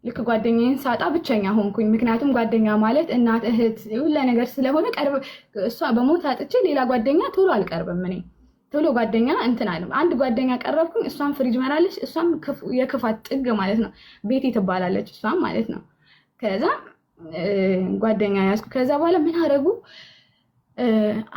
ልክ ጓደኛዬን ሳጣ ብቸኛ ሆንኩኝ። ምክንያቱም ጓደኛ ማለት እናት፣ እህት ሁሉ ነገር ስለሆነ ቀርብ እሷ በሞት አጥቼ ሌላ ጓደኛ ቶሎ አልቀርብም። እኔ ቶሎ ጓደኛ እንትን አለም። አንድ ጓደኛ ቀረብኩኝ። እሷም ፍሪጅ መራለች። እሷም የክፋት ጥግ ማለት ነው። ቤቲ ትባላለች እሷም ማለት ነው። ከዛ ጓደኛ ያዝኩ። ከዛ በኋላ ምን አደረጉ?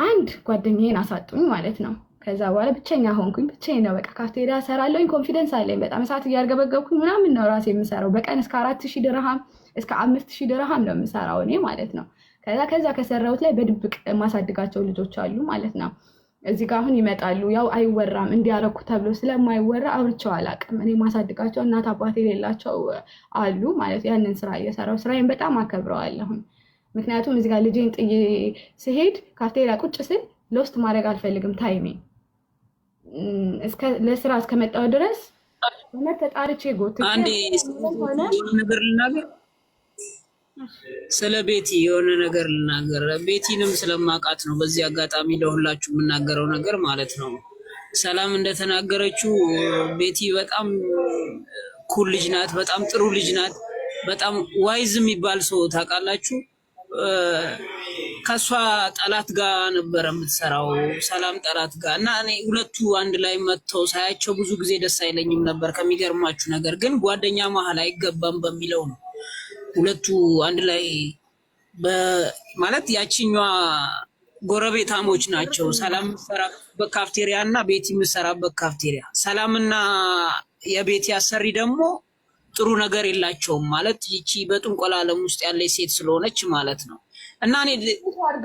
አንድ ጓደኛዬን አሳጡኝ ማለት ነው። ከዛ በኋላ ብቸኛ ሆንኩኝ። ብቻዬን ነው በቃ ካፍቴሪያ ሰራለሁኝ። ኮንፊደንስ አለኝ በጣም እሳት እያርገበገብኩኝ ምናምን ነው ራሴ የምሰራው። በቀን እስከ 4000 ድርሃም እስከ 5000 ድርሃም ነው የምሰራው እኔ ማለት ነው። ከዛ ከሰራሁት ላይ በድብቅ ማሳድጋቸው ልጆች አሉ ማለት ነው። እዚህ ጋር አሁን ይመጣሉ። ያው አይወራም እንዲያረኩ ተብሎ ስለማይወራ አውርቼው አላውቅም። እኔ ማሳድጋቸው እናት አባት የሌላቸው አሉ ማለት ያንን ስራ እየሰራው ስራዬን በጣም አከብረዋለሁኝ። ምክንያቱም እዚህ ጋር ልጄን ጥዬ ስሄድ ካፍቴሪያ ቁጭ ስል ሎስት ማድረግ አልፈልግም ታይሜ ለስራ እስከመጣው ድረስ እውነት ተጣርቼ ጎት አንዴ ነገር ልናገር፣ ስለ ቤቲ የሆነ ነገር ልናገር። ቤቲንም ስለማውቃት ነው በዚህ አጋጣሚ ለሁላችሁ የምናገረው ነገር ማለት ነው። ሰላም እንደተናገረችው ቤቲ በጣም ኩል ልጅ ናት፣ በጣም ጥሩ ልጅ ናት። በጣም ዋይዝ የሚባል ሰው ታውቃላችሁ። ከሷ ጠላት ጋር ነበር የምትሰራው፣ ሰላም ጠላት ጋር እና እኔ ሁለቱ አንድ ላይ መጥተው ሳያቸው ብዙ ጊዜ ደስ አይለኝም ነበር። ከሚገርማችሁ ነገር ግን ጓደኛ መሀል አይገባም በሚለው ነው ሁለቱ አንድ ላይ ማለት ያቺኛዋ ጎረቤታሞች ናቸው። ሰላም የምትሰራበት ካፍቴሪያ እና ቤቲ የምትሰራበት ካፍቴሪያ። ሰላምና የቤቲ አሰሪ ደግሞ ጥሩ ነገር የላቸውም ማለት ይቺ በጥንቆላ ዓለም ውስጥ ያለች ሴት ስለሆነች ማለት ነው። እና እኔ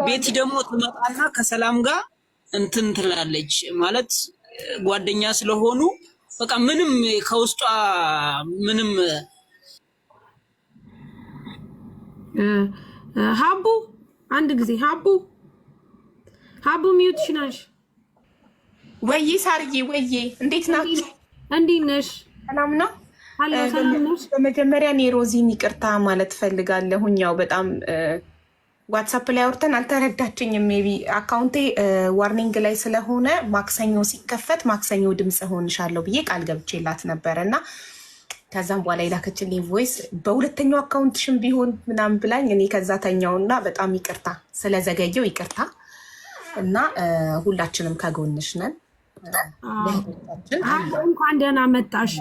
ቤቲ ደግሞ ትመጣና ከሰላም ጋር እንትን ትላለች ማለት ጓደኛ ስለሆኑ በቃ ምንም ከውስጧ ምንም ሀቡ አንድ ጊዜ ሀቡ ሚዩት ሽናሽ ወይ ሳርዬ ወይ እንዴት ናችሁ? እንዴት ነሽ? ሰላም ነው። በመጀመሪያ እኔ ሮዚን ይቅርታ ማለት ፈልጋለሁኝ። ያው በጣም ዋትሳፕ ላይ አውርተን አልተረዳችኝም። ሜቢ አካውንቴ ዋርኒንግ ላይ ስለሆነ ማክሰኞ ሲከፈት ማክሰኞ ድምፅ ሆንሻለሁ ብዬ ቃል ገብቼላት ነበረ እና ከዛም በኋላ የላከችልኝ ቮይስ በሁለተኛው አካውንትሽም ቢሆን ምናምን ብላኝ እኔ ከዛ ተኛውና በጣም ይቅርታ ስለዘገየው ይቅርታ እና ሁላችንም ከጎንሽ ነን። እንኳን ደህና መጣሽ።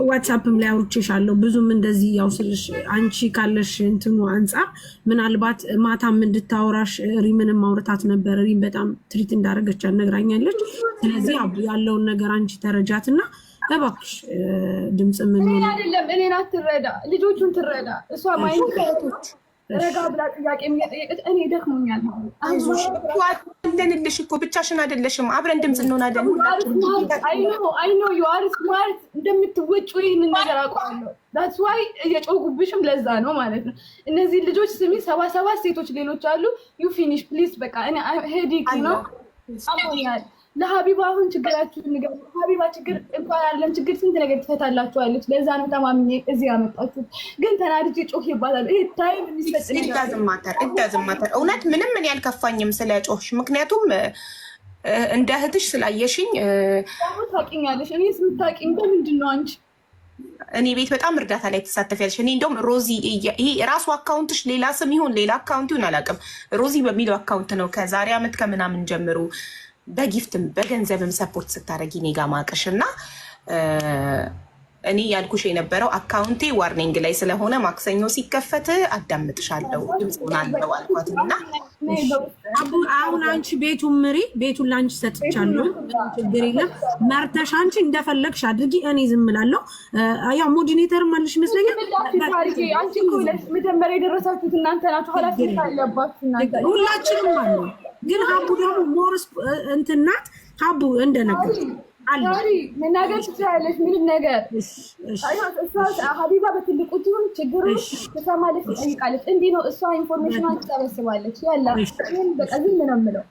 ዋትሳፕም ላይ አውርቼሻለሁ ብዙም እንደዚህ ያው ስልሽ አንቺ ካለሽ እንትኑ አንጻር ምናልባት ማታም እንድታወራሽ ሪምንም ማውረታት ነበር። ሪም በጣም ትሪት እንዳደረገች ነግራኛለች። ስለዚህ ያለውን ነገር አንቺ ተረጃትና እባክሽ ድምጽ ምን ሆነ አይደለም እኔን አትረዳ ልጆቹን ትረዳ። እሷ ማይንከቶች ረጋ ብላ ጥያቄ የሚጠይቅት እኔ ደክሞኛል። አይዞሽ እኮ አለንልሽ እኮ ብቻሽን አይደለሽም። አብረን ድምጽ እንሆናለን። አይ ኖ ዩ አር ስማርት እንደምትወጪ ይሄንን ነገር አውቃለሁ። that's why እየጮጉብሽም ለዛ ነው ማለት ነው። እነዚህ ልጆች ስሚ 77 ሴቶች ሌሎች አሉ። you finish please በቃ እኔ ሄዲክ ነው አሞኛል። ለሀቢባ አሁን ችግራችሁን ንገሩ። ሀቢባ ችግር እንኳን አይደለም ችግር ስንት ነገር ትፈታላችኋለች። ለዛ ነው ተማምኜ እዚህ ያመጣችሁት። ግን ተናድጄ ጮህ ይባላል። ይሄ ታይም የሚሰጥ እንዳዝማተር እውነት ምንም ምን ያልከፋኝም ስለ ጮህሽ፣ ምክንያቱም እንደ እህትሽ ስላየሽኝ ታውቂኛለሽ። እኔ ስምታውቂኝ በምንድን ነው አንቺ እኔ ቤት በጣም እርዳታ ላይ ትሳተፊያለሽ። እኔ እንደውም ሮዚ ይሄ ራሱ አካውንትሽ ሌላ ስም ይሁን ሌላ አካውንት ይሁን አላውቅም፣ ሮዚ በሚለው አካውንት ነው ከዛሬ ዓመት ከምናምን ጀምሮ በጊፍትም በገንዘብም ሰፖርት ስታደርጊ እኔ ጋ ማቅሽ እና እኔ ያልኩሽ የነበረው አካውንቴ ዋርኒንግ ላይ ስለሆነ ማክሰኞ ሲከፈት አዳምጥሻለሁ ድምፅ ሆናለሁ አልኳት እና አሁን አንቺ ቤቱን ምሪ። ቤቱን ለአንቺ ሰጥቻለሁ፣ ችግር የለም መርተሽ አንቺ እንደፈለግሽ አድርጊ። እኔ ዝም እላለሁ። ያው ሞዲኔተር ማለሽ ይመስለኛል። አንቺ እኮ መጀመሪያ የደረሳችሁት እናንተ ናችሁ። ኃላፊነት አለባችሁ እናንተ ሁላችንም አለ። ግን ሀቡ ደግሞ ሞርስ እንትናት ሀቡ እንደነገር አሪ መናገር ትችላለሽ። ምንም ነገር ሀቢባ በትልቁ ትሁን ችግሩ ተሰማለች፣ ትጠይቃለች። እንዲህ ነው እሷ ኢንፎርሜሽኗን ትሰበስባለች። ያላ በቃ ዝም ነው የምለው።